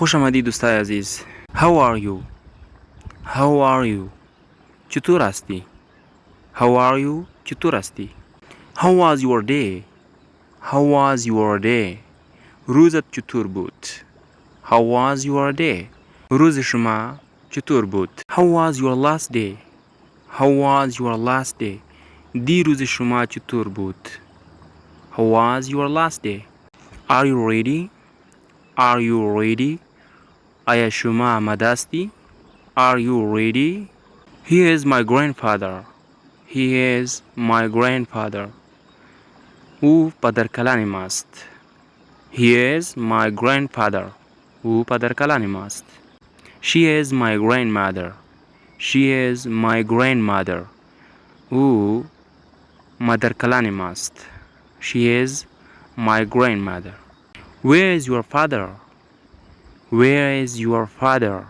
خوش آمدید دوستای عزیز. How are you? How are you? چطور هستی؟ How are you? چطور هستی؟ How was your day? How was your day? روزت چطور بود؟ How was your day? روز شما چطور بود؟ How was your last day? How was your last day? دی روز شما چطور بود؟ How was your last day? Are you ready? Are you ready? آیا شما آماده هستی؟ Are you ready? He is my grandfather. He is my grandfather. او پدرکلان ماست. He is my grandfather. او پدرکلان ماست. She is my grandmother. She is my grandmother. او مادرکلان ماست. She is my grandmother. Where is your father? Where is your father?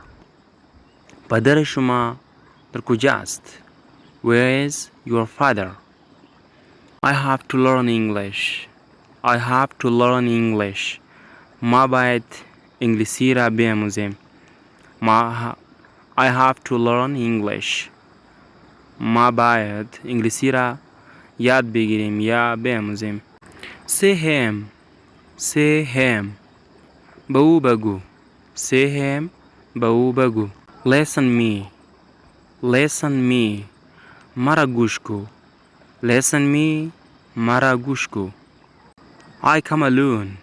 پدر شما در کجاست؟ Where is your father? I have to learn English. I have to learn English. ما باید انگلیسی را بیاموزم. I have to learn English. ما باید انگلیسی را یاد بگیریم یا بیاموزیم. Say him. Say him. به او بگو. Say him. به او بگو. Listen me. Listen me. مرا گوش کو. Listen me. مرا گوش کو. I come alone.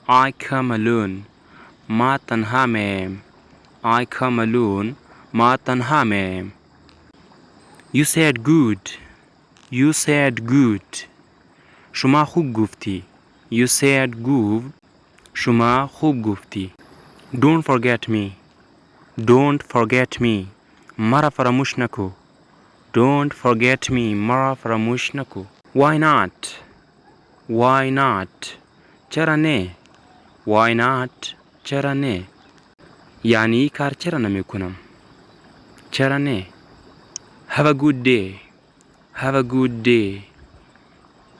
I come alone. ما تنها میم. I come alone. ما تنها میم. You said good. You said good. شما خوب گفتی. You said good. شما خوب گفتی. Don't forget me. Don't forget me. مرا فراموش نکو. Don't forget me. مرا فراموش نکو. Why not? Why not? چرا نه؟ Why not? چرا نه؟ یعنی کار چرا نمی کنم؟ چرا نه؟ Have a good day. Have a good day.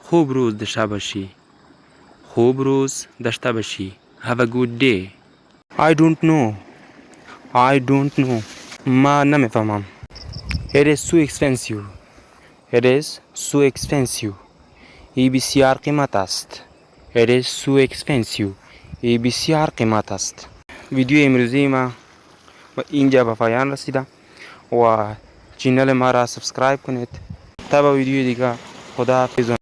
خوب روز داشته باشی. خوب روز داشته باشی. Have a good day. I don't know. I don't know. ما نمیفهمم. It is so expensive. It is so expensive. ای بسیار قیمت است. It is so expensive. ای بسیار قیمت است. ویدیو امروزی ما و اینجا به پایان رسیده و چینل ما را سابسکرایب کنید تا به ویدیو دیگه. خدا حافظ.